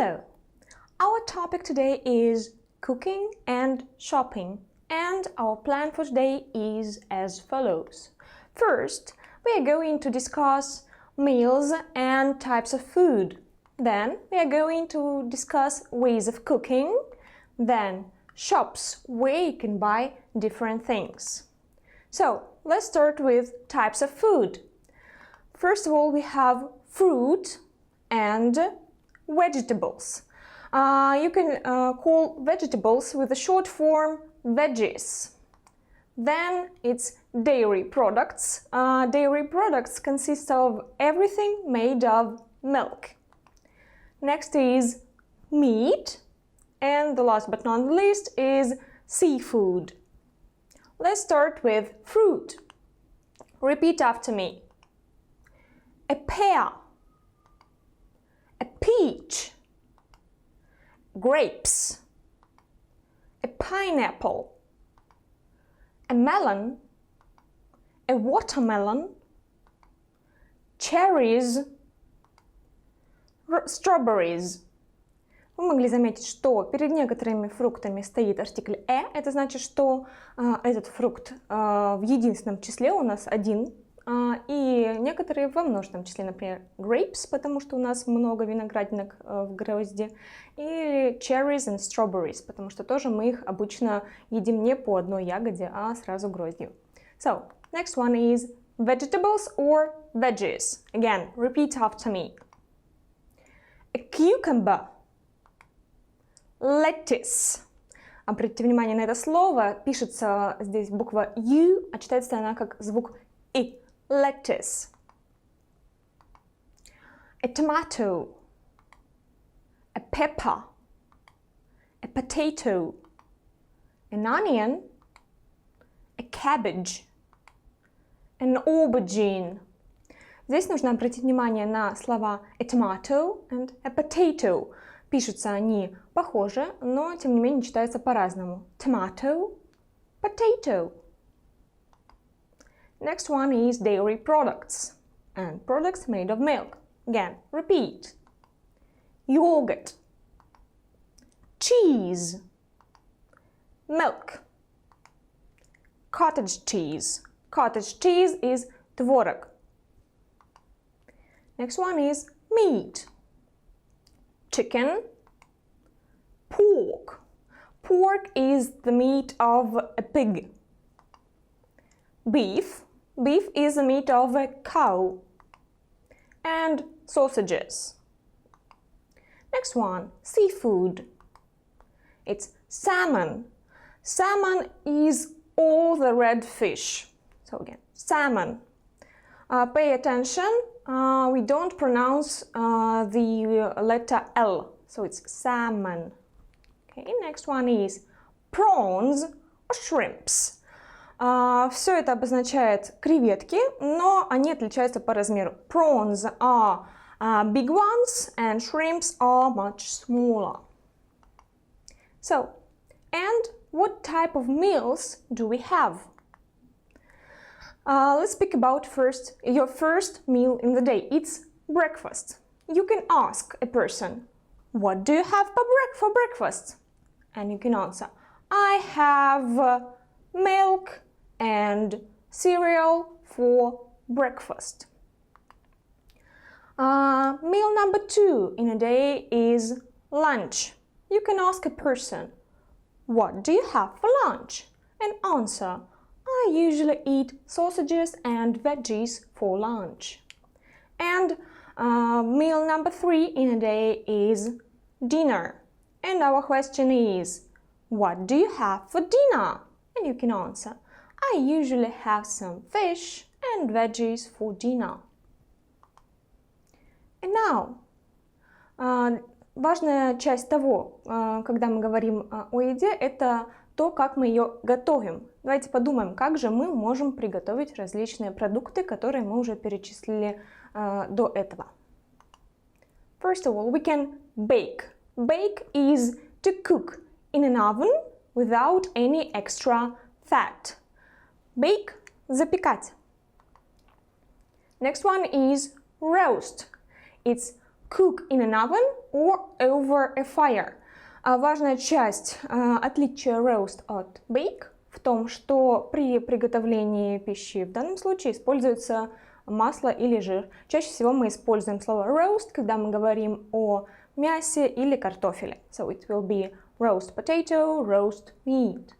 Hello! Our topic today is cooking and shopping, and our plan for today is as follows. First, we are going to discuss meals and types of food. Then, we are going to discuss ways of cooking. Then, shops where you can buy different things. So, let's start with types of food. First of all, we have fruit and vegetables. You can call vegetables with the short form veggies. Then it's dairy products. Dairy products consist of everything made of milk. Next is meat, and the last but not least is seafood. Let's start with fruit. Repeat after me. A pear, a peach, grapes, a pineapple, a melon, a watermelon, cherries, strawberries. Вы могли заметить, что перед некоторыми фруктами стоит артикль «э». Это значит, что этот фрукт в единственном числе у нас один, и некоторые во множественном числе, например, grapes, потому что у нас много виноградинок в грозде, или cherries and strawberries, потому что тоже мы их обычно едим не по одной ягоде, а сразу гроздью. So, next one is vegetables or veggies. Again, repeat after me. A cucumber, lettuce. Обратите внимание на это слово, пишется здесь буква U, а читается она как звук И. Lettuce. A tomato, a pepper, a potato, an onion, a cabbage, an aubergine. Здесь нужно обратить внимание на слова a tomato and a potato. Пишутся они похоже, но тем не менее читаются по-разному. Tomato, potato. Next one is dairy products and products made of milk. Again, repeat. Yogurt, cheese, milk, cottage cheese. Cottage cheese is творог. Next one is meat. Chicken, pork. Pork is the meat of a pig. Beef. Beef is the meat of a cow. And sausages. Next one, seafood. It's salmon. Salmon is all the red fish. So again, salmon. Pay attention, we don't pronounce the letter L, so it's salmon. Okay, next one is prawns or shrimps. Все это обозначает креветки, но они отличаются по размеру. Prawns are big ones and shrimps are much smaller. So, and what type of meals do we have? Let's speak about your first meal in the day. It's breakfast. You can ask a person, what do you have for breakfast? And you can answer, I have milk and cereal for breakfast. Meal number 2 in a day is lunch. You can ask a person, what do you have for lunch? And answer, I usually eat sausages and veggies for lunch. And meal number 3 in a day is dinner. And our question is, what do you have for dinner? And you can answer, I usually have some fish and veggies for dinner. And now, важная часть того, когда мы говорим о еде, это то, как мы ее готовим. Давайте подумаем, как же мы можем приготовить различные продукты, которые мы уже перечислили до этого. First of all, we can bake. Bake is to cook in an oven without any extra fat. Bake – запекать. Next one is roast. It's cook in an oven or over a fire. Важная часть отличия roast от bake в том, что при приготовлении пищи в данном случае используется масло или жир. Чаще всего мы используем слово roast, когда мы говорим о мясе или картофеле. So it will be roast potato, roast meat.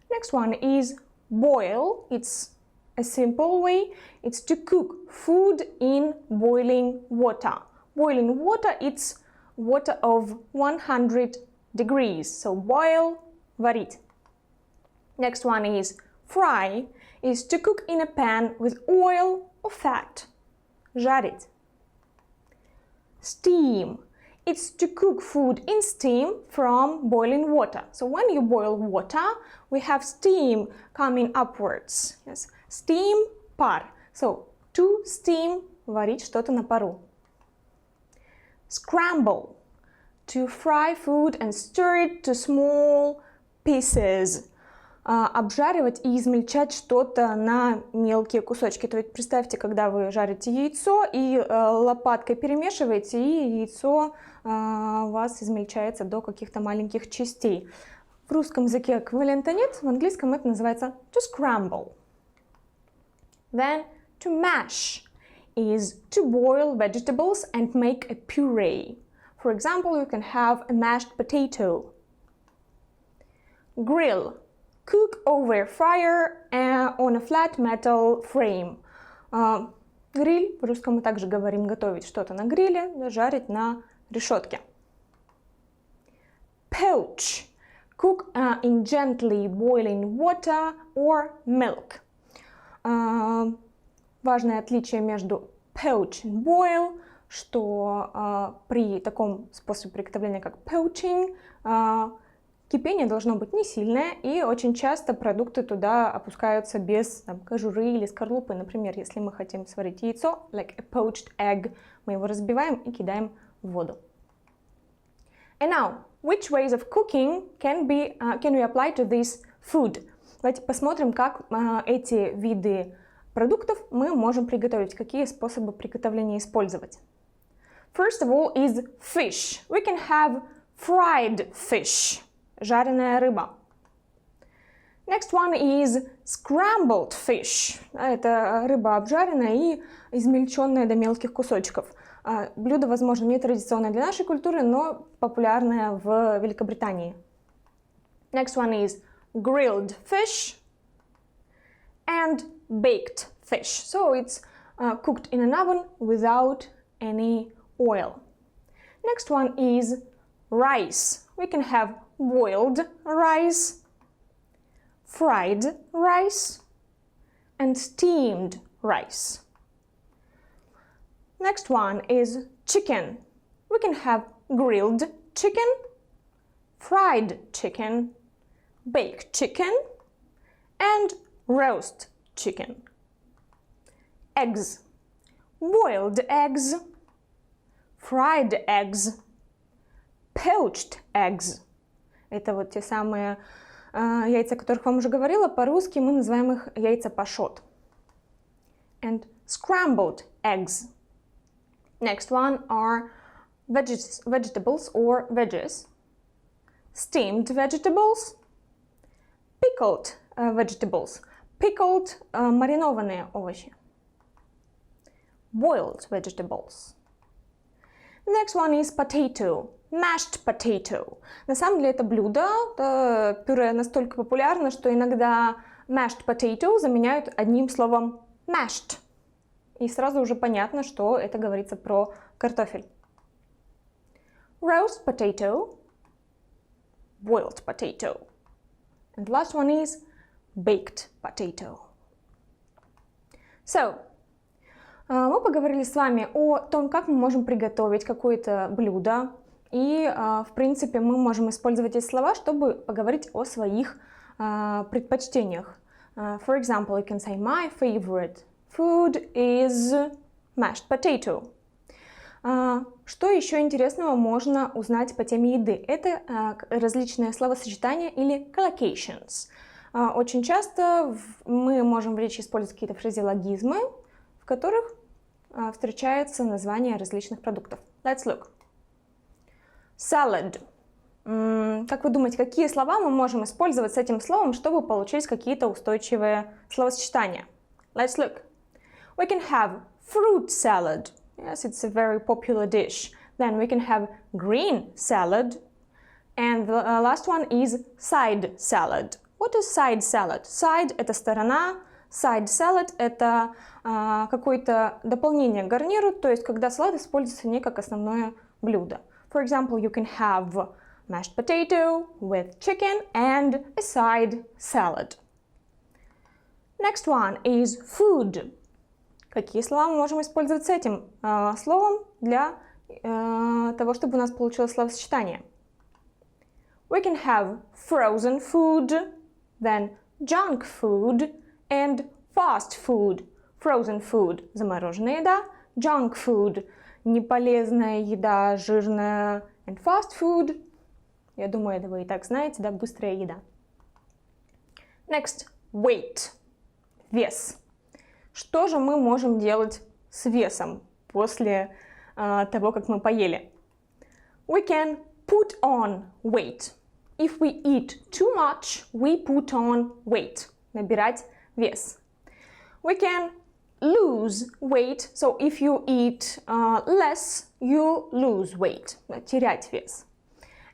Next one is boil. It's a simple way. It's to cook food in boiling water. Boiling water, it's water of 100 degrees. So boil, варить. Next one is fry. Is to cook in a pan with oil or fat. Жарить. Steam. It's to cook food in steam from boiling water. So when you boil water, we have steam coming upwards. Yes. Steam, пар. So to steam, варить что-то на пару. Scramble. To fry food and stir it to small pieces. Обжаривать и измельчать что-то на мелкие кусочки. То есть представьте, когда вы жарите яйцо и лопаткой перемешиваете, и яйцо у вас измельчается до каких-то маленьких частей. В русском языке эквивалента нет, в английском это называется to scramble. Then to mash is to boil vegetables and make a puree. For example, you can have a mashed potato. Grill. Cook over fire on a flat metal frame. Гриль, по-русски мы также говорим готовить что-то на гриле, жарить на решетке. Poach. Cook in gently boiling water or milk. Важное отличие между poach и boil, что при таком способе приготовления, как poaching, кипение должно быть не сильное, и очень часто продукты туда опускаются без кожуры или скорлупы. Например, если мы хотим сварить яйцо, like a poached egg, мы его разбиваем и кидаем в воду. And now, which ways of cooking can we apply to this food? Давайте посмотрим, как эти виды продуктов мы можем приготовить, какие способы приготовления использовать. First of all is fish. We can have fried fish. Жареная рыба. Next one is scrambled fish. Это рыба обжаренная и измельченная до мелких кусочков. Блюдо, возможно, не традиционное для нашей культуры, но популярное в Великобритании. Next one is grilled fish and baked fish. So it's cooked in an oven without any oil. Next one is rice. We can have boiled rice, fried rice, and steamed rice. Next one is chicken. We can have grilled chicken, fried chicken, baked chicken, and roast chicken. Eggs. Boiled eggs, fried eggs, poached eggs. Это вот те самые яйца, о которых я вам уже говорила. По-русски мы называем их яйца пашот. And scrambled eggs. Next one are vegetables or veggies. Steamed vegetables. Pickled vegetables. Pickled маринованные овощи. Boiled vegetables. Next one is potato. Mashed potato. На самом деле это блюдо, пюре настолько популярно, что иногда mashed potato заменяют одним словом mashed. И сразу уже понятно, что это говорится про картофель. Roast potato, boiled potato. And the last one is baked potato. So, мы поговорили с вами о том, как мы можем приготовить какое-то блюдо. И, в принципе, мы можем использовать эти слова, чтобы поговорить о своих предпочтениях. For example, you can say, my favorite food is mashed potato. Что еще интересного можно узнать по теме еды? Это различные словосочетания или collocations. Очень часто мы можем в речи использовать какие-то фразеологизмы, в которых встречаются названия различных продуктов. Let's look. Salad. Как вы думаете, какие слова мы можем использовать с этим словом, чтобы получить какие-то устойчивые словосочетания? Let's look. We can have fruit salad. Yes, it's a very popular dish. Then we can have green salad. And the last one is side salad. What is side salad? Side – это сторона, side salad – это какое-то дополнение к гарниру, то есть когда салат используется не как основное блюдо. For example, you can have mashed potato with chicken and a side salad. Next one is food. Какие слова мы можем использовать с этим словом для того, чтобы у нас получилось словосочетание? We can have frozen food, then junk food and fast food. Frozen food – замороженная еда, junk food – неполезная еда, жирная, and fast food – я думаю, это вы и так знаете, да, быстрая еда. Next – weight – вес. Что же мы можем делать с весом после того, как мы поели? We can put on weight. If we eat too much, we put on weight. Набирать вес. We can lose weight. So if you eat less, you lose weight. Терять вес.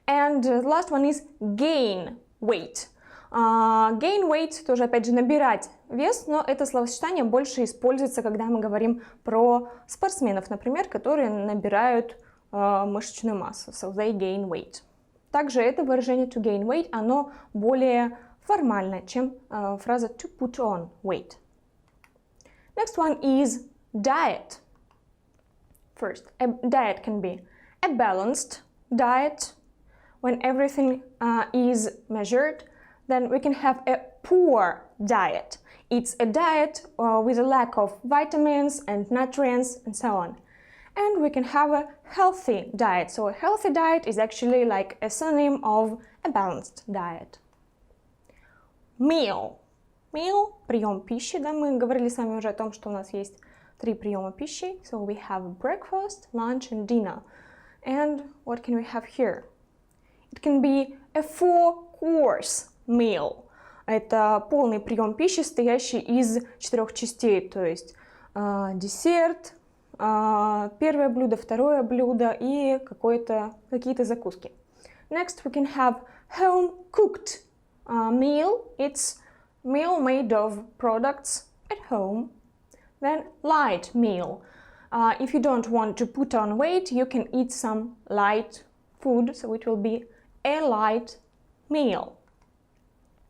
And the last one is gain weight. Gain weight тоже, опять же, набирать вес, но это словосочетание больше используется, когда мы говорим про спортсменов, например, которые набирают мышечную массу. So they gain weight. Также это выражение to gain weight, оно более формальное, чем фраза to put on weight. Next one is diet. First, a diet can be a balanced diet, when everything is measured. Then we can have a poor diet. It's a diet with a lack of vitamins and nutrients and so on. And we can have a healthy diet. So a healthy diet is actually like a synonym of a balanced diet. Meal. Meal – прием пищи. Да, мы говорили с вами уже о том, что у нас есть 3 приема пищи. So we have breakfast, lunch and dinner. And what can we have here? It can be a 4-course meal. Это полный прием пищи, состоящий из 4 частей, то есть десерт, первое блюдо, второе блюдо и какие-то закуски. Next we can have home-cooked meal. It's meal made of products at home. Then light meal. If you don't want to put on weight, you can eat some light food, so it will be a light meal.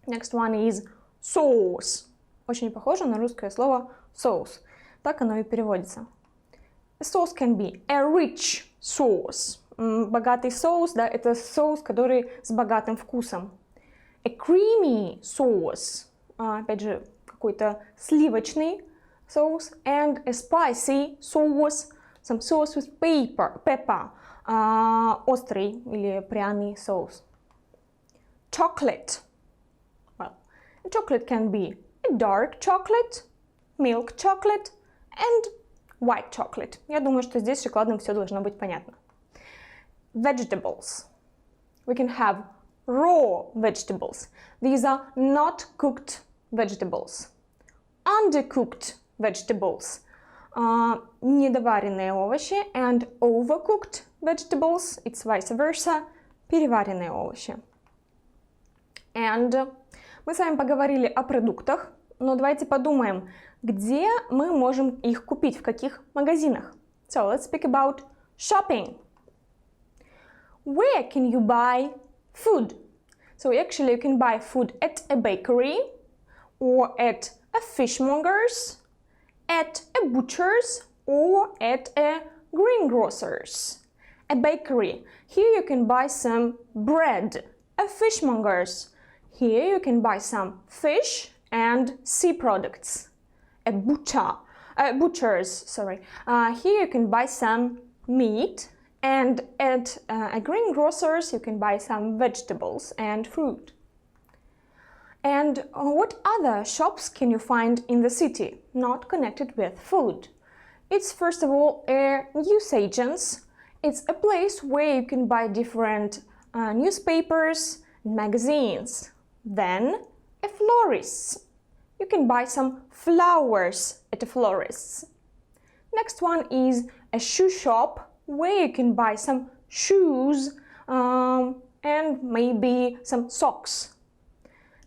Next one is sauce. Очень похоже на русское слово sauce. Так оно и переводится. A sauce can be a rich sauce. Богатый соус, да, это соус, который с богатым вкусом. A creamy sauce. Опять же, какой-то сливочный соус. And a spicy sauce. Some sauce with pepper. Острый или пряный соус. Chocolate. Well, a chocolate can be a dark chocolate, milk chocolate and white chocolate. Я думаю, что здесь с шоколадом все должно быть понятно. Vegetables. We can have raw vegetables. These are not cooked vegetables. Undercooked vegetables. Недоваренные овощи. And overcooked vegetables. It's vice versa. Переваренные овощи. And мы с вами поговорили о продуктах, но давайте подумаем, где мы можем их купить, в каких магазинах. So let's speak about shopping. Where can you buy food? So actually you can buy food at a bakery, or at a fishmonger's, at a butcher's, or at a greengrocer's. A bakery. Here you can buy some bread. A fishmonger's. Here you can buy some fish and sea products. A butcher's. Here you can buy some meat, and at a greengrocer's you can buy some vegetables and fruit. And what other shops can you find in the city not connected with food? It's first of all a newsagents. It's a place where you can buy different newspapers, magazines. Then a florist. You can buy some flowers at a florist's. Next one is a shoe shop where you can buy some shoes and maybe some socks.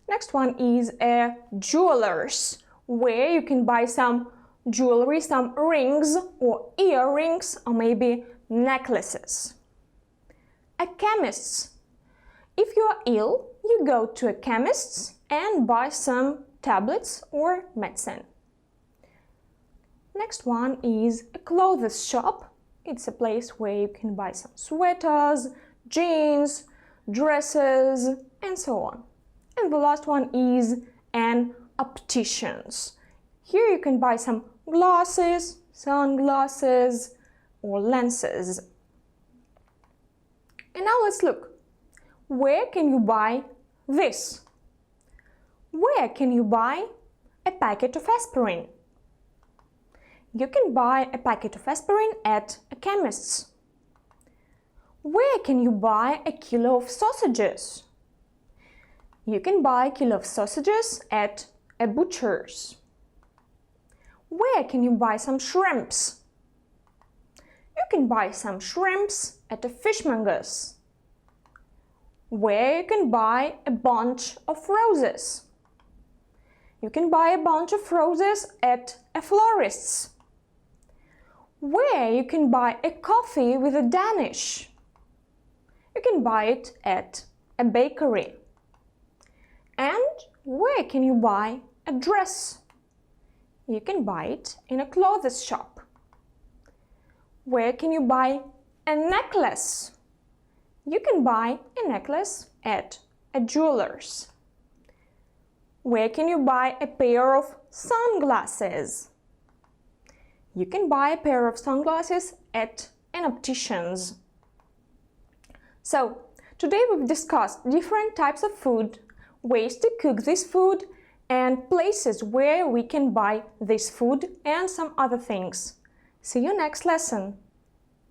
Next one is a jeweler's where you can buy some jewelry, some rings or earrings or maybe necklaces. A chemist's. If you are ill, you go to a chemist's and buy some tablets or medicine. Next one is a clothes shop. It's a place where you can buy some sweaters, jeans, dresses, and so on. And the last one is an optician's. Here you can buy some glasses, sunglasses, or lenses. And now let's look. Where can you buy this? Where can you buy a packet of aspirin? You can buy a packet of aspirin at a chemist's. Where can you buy a kilo of sausages? You can buy a kilo of sausages at a butcher's. Where can you buy some shrimps? You can buy some shrimps at a fishmonger's. Where you can buy a bunch of roses? You can buy a bunch of roses at a florist's. Where you can buy a coffee with a Danish? You can buy it at a bakery. And where can you buy a dress? You can buy it in a clothes shop. Where can you buy a necklace? You can buy a necklace at a jeweler's. Where can you buy a pair of sunglasses? You can buy a pair of sunglasses at an optician's. So, today we've discussed different types of food, ways to cook this food, and places where we can buy this food and some other things. See you next lesson!